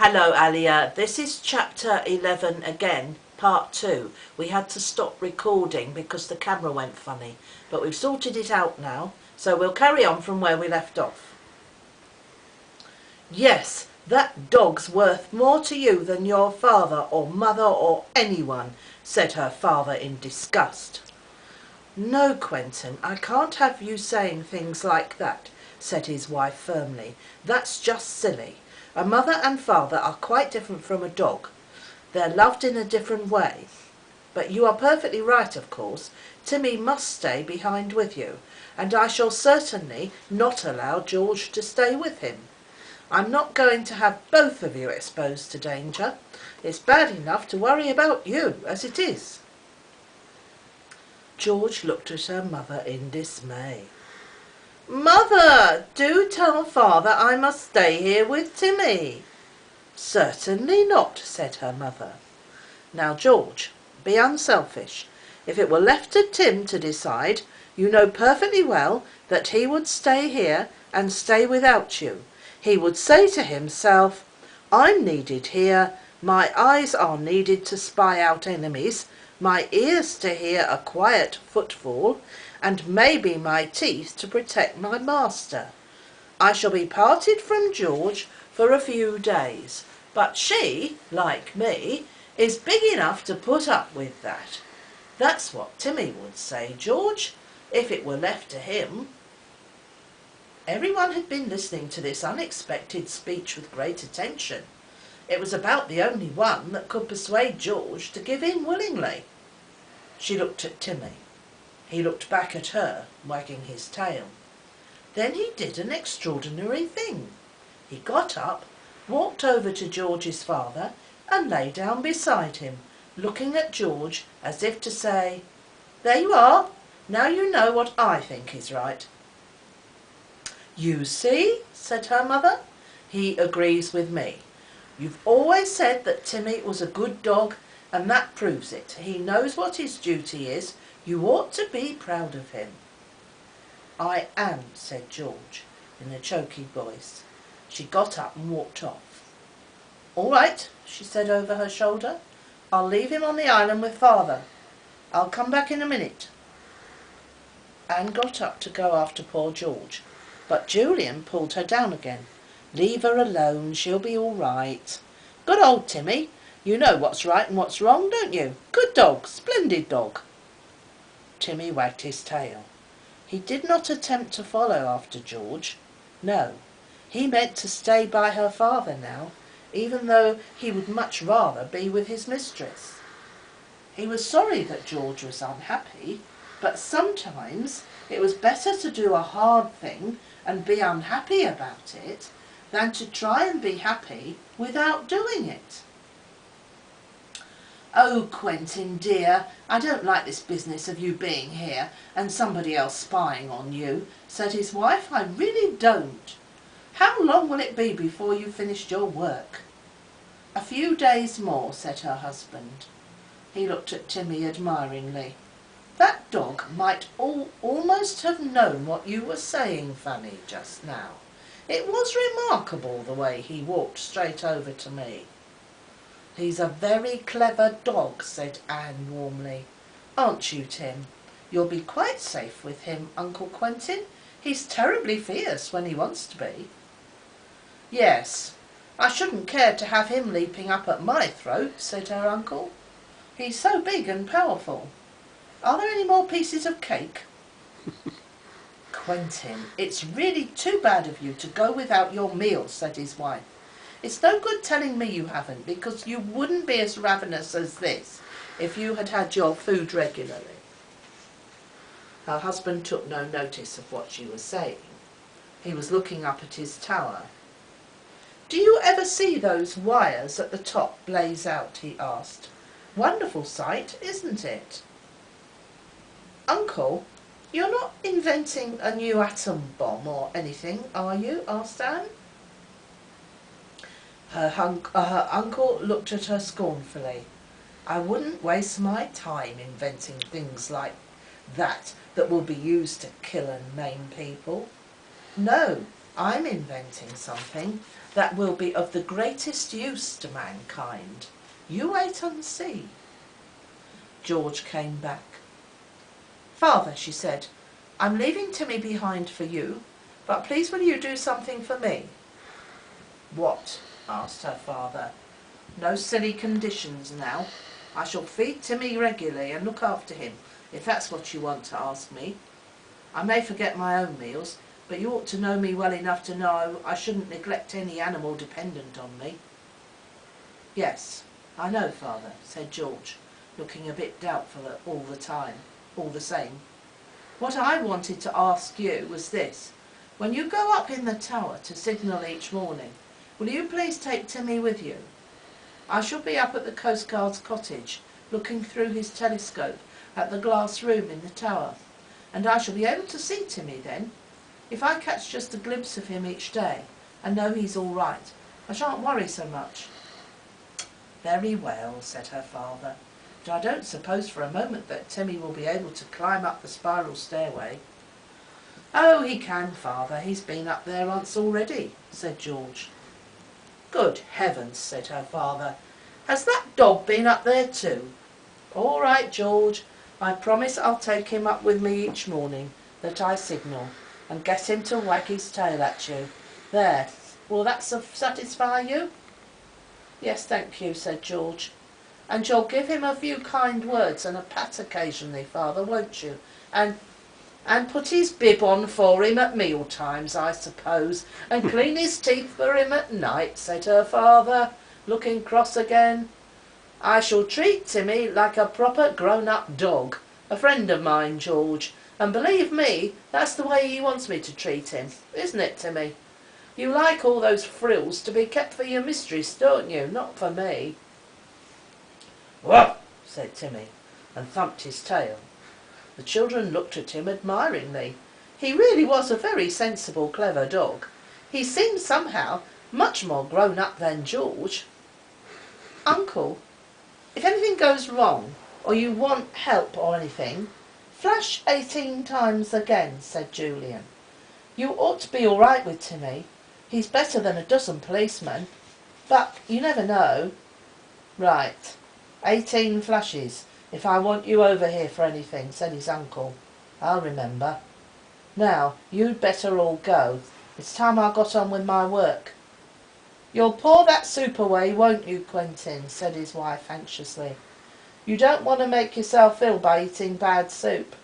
Hello Alia, this is chapter 11 again, part 2. We had to stop recording because the camera went funny, but we've sorted it out now, so we'll carry on from where we left off. Yes, that dog's worth more to you than your father or mother or anyone, said her father in disgust. No, Quentin, I can't have you saying things like that, said his wife firmly. That's just silly. A mother and father are quite different from a dog. They're loved in a different way. But you are perfectly right, of course. Timmy must stay behind with you, and I shall certainly not allow George to stay with him. I'm not going to have both of you exposed to danger. It's bad enough to worry about you as it is. George looked at her mother in dismay. Mother, do tell father I must stay here with Timmy. Certainly not, said her mother. Now, George, be unselfish. If it were left to Tim to decide, you know perfectly well that he would stay here and stay without you. He would say to himself, I'm needed here, my eyes are needed to spy out enemies, my ears to hear a quiet footfall, and maybe my teeth to protect my master. I shall be parted from George for a few days, but she, like me, is big enough to put up with that. That's what Timmy would say, George, if it were left to him. Everyone had been listening to this unexpected speech with great attention. It was about the only one that could persuade George to give in willingly. She looked at Timmy. He looked back at her, wagging his tail. Then he did an extraordinary thing. He got up, walked over to George's father, and lay down beside him, looking at George as if to say, There you are, now you know what I think is right. You see, said her mother, he agrees with me. You've always said that Timmy was a good dog, and that proves it. He knows what his duty is. You ought to be proud of him. I am, said George, in a choky voice. She got up and walked off. All right, she said over her shoulder. I'll leave him on the island with father. I'll come back in a minute. Anne got up to go after poor George, but Julian pulled her down again. Leave her alone, she'll be all right. Good old Timmy. You know what's right and what's wrong, don't you? Good dog, splendid dog. Timmy wagged his tail. He did not attempt to follow after George. No, he meant to stay by her father now, even though he would much rather be with his mistress. He was sorry that George was unhappy, but sometimes it was better to do a hard thing and be unhappy about it than to try and be happy without doing it. Oh, Quentin, dear, I don't like this business of you being here and somebody else spying on you, said his wife. I really don't. How long will it be before you've finished your work? A few days more, said her husband. He looked at Timmy admiringly. That dog might almost have known what you were saying, Fanny, just now. It was remarkable the way he walked straight over to me. He's a very clever dog, said Anne warmly. Aren't you, Tim? You'll be quite safe with him, Uncle Quentin. He's terribly fierce when he wants to be. Yes, I shouldn't care to have him leaping up at my throat, said her uncle. He's so big and powerful. Are there any more pieces of cake? Quentin, it's really too bad of you to go without your meal, said his wife. It's no good telling me you haven't, because you wouldn't be as ravenous as this if you had had your food regularly. Her husband took no notice of what she was saying. He was looking up at his tower. Do you ever see those wires at the top blaze out? He asked. Wonderful sight, isn't it? Uncle, you're not inventing a new atom bomb or anything, are you? Asked Anne. Her uncle looked at her scornfully. I wouldn't waste my time inventing things like that will be used to kill and maim people. No, I'm inventing something that will be of the greatest use to mankind. You wait and see. George came back. Father, she said, I'm leaving Timmy behind for you, but please will you do something for me? What? Asked her father. No silly conditions now. I shall feed Timmy regularly and look after him, if that's what you want to ask me. I may forget my own meals, but you ought to know me well enough to know I shouldn't neglect any animal dependent on me. Yes, I know, father, said George, looking a bit doubtful all the same. What I wanted to ask you was this. When you go up in the tower to signal each morning, will you please take Timmy with you? I shall be up at the Coast Guard's cottage, looking through his telescope at the glass room in the tower, and I shall be able to see Timmy then. If I catch just a glimpse of him each day, and know he's all right, I shan't worry so much. Very well, said her father, but I don't suppose for a moment that Timmy will be able to climb up the spiral stairway. Oh, he can, father, he's been up there once already, said George. Good heavens, said her father, has that dog been up there too? All right, George, I promise I'll take him up with me each morning that I signal, and get him to wag his tail at you. There, will that satisfy you? Yes, thank you, said George. And you'll give him a few kind words and a pat occasionally, father, won't you? And put his bib on for him at meal times, I suppose, and clean his teeth for him at night, said her father, looking cross again. I shall treat Timmy like a proper grown-up dog, a friend of mine, George, and believe me, that's the way he wants me to treat him, isn't it, Timmy? You like all those frills to be kept for your mistress, don't you? Not for me. Whoa, said Timmy, and thumped his tail. The children looked at him admiringly. He really was a very sensible, clever dog. He seemed somehow much more grown up than George. Uncle, if anything goes wrong, or you want help or anything, flash 18 times again, said Julian. You ought to be all right with Timmy. He's better than a dozen policemen. But you never know. Right, 18 flashes, if I want you over here for anything, said his uncle. I'll remember. Now, you'd better all go. It's time I got on with my work. You'll pour that soup away, won't you, Quentin, said his wife anxiously. You don't want to make yourself ill by eating bad soup.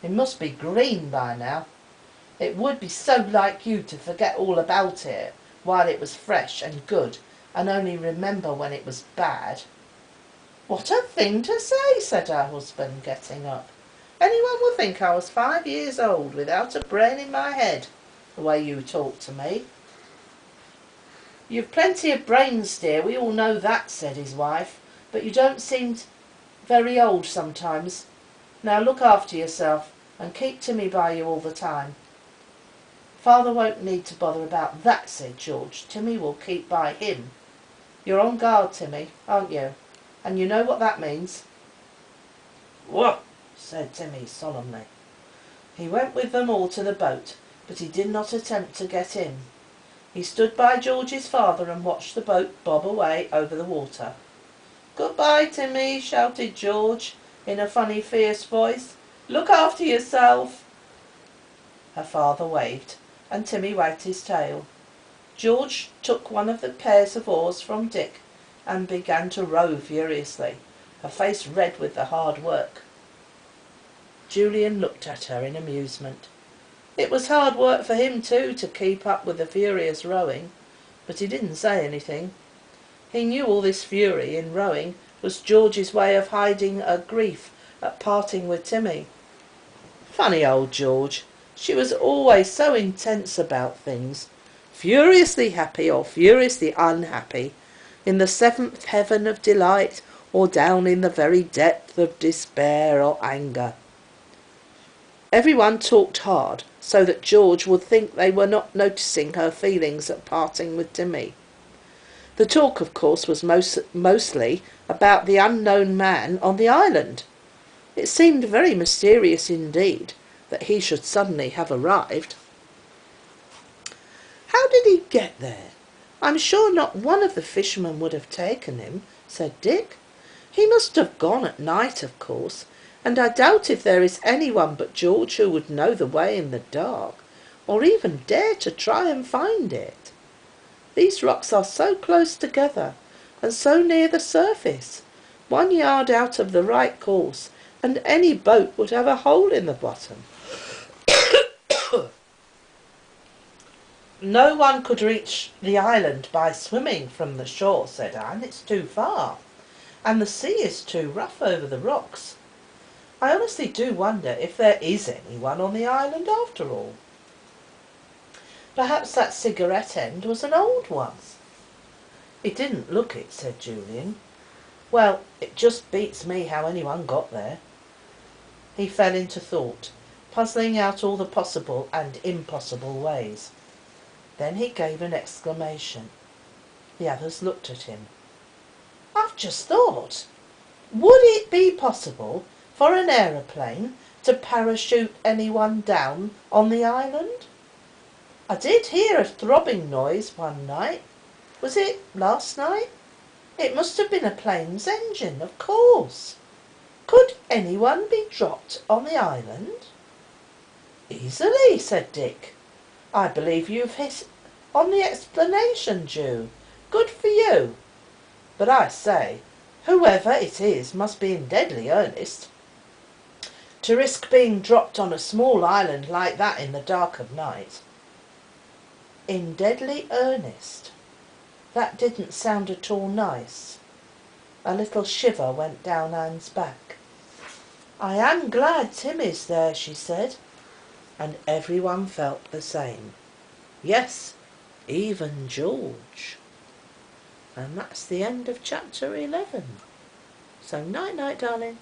It must be green by now. It would be so like you to forget all about it while it was fresh and good, and only remember when it was bad. What a thing to say, said her husband, getting up. Anyone would think I was 5 years old without a brain in my head, the way you talk to me. You've plenty of brains, dear, we all know that, said his wife, but you don't seem very old sometimes. Now look after yourself, and keep Timmy by you all the time. Father won't need to bother about that, said George. Timmy will keep by him. You're on guard, Timmy, aren't you? And you know what that means? What? Said Timmy solemnly. He went with them all to the boat, but he did not attempt to get in. He stood by George's father and watched the boat bob away over the water. Goodbye, Timmy, shouted George in a funny, fierce voice. Look after yourself. Her father waved, and Timmy wagged his tail. George took one of the pairs of oars from Dick and began to row furiously, her face red with the hard work. Julian looked at her in amusement. It was hard work for him too to keep up with the furious rowing, but he didn't say anything. He knew all this fury in rowing was George's way of hiding her grief at parting with Timmy. Funny old George. She was always so intense about things, furiously happy or furiously unhappy, in the seventh heaven of delight or down in the very depth of despair or anger. Everyone talked hard, so that George would think they were not noticing her feelings at parting with Timmy. The talk, of course, was mostly about the unknown man on the island. It seemed very mysterious indeed that he should suddenly have arrived. How did he get there? I'm sure not one of the fishermen would have taken him, said Dick. He must have gone at night, of course, and I doubt if there is anyone but George who would know the way in the dark, or even dare to try and find it. These rocks are so close together, and so near the surface. 1 yard out of the right course, and any boat would have a hole in the bottom. No one could reach the island by swimming from the shore, said Anne. It's too far, and the sea is too rough over the rocks. I honestly do wonder if there is anyone on the island after all. Perhaps that cigarette end was an old one. It didn't look it, said Julian. Well, it just beats me how anyone got there. He fell into thought, puzzling out all the possible and impossible ways. Then he gave an exclamation. The others looked at him. I've just thought. Would it be possible for an aeroplane to parachute anyone down on the island? I did hear a throbbing noise one night. Was it last night? It must have been a plane's engine, of course. Could anyone be dropped on the island? Easily, said Dick. I believe you've hit on the explanation, Jew. Good for you. But I say, whoever it is must be in deadly earnest. To risk being dropped on a small island like that in the dark of night. In deadly earnest. That didn't sound at all nice. A little shiver went down Anne's back. I am glad Tim is there, she said, and everyone felt the same. Yes, even George. And that's the end of chapter 11. So night-night, darling.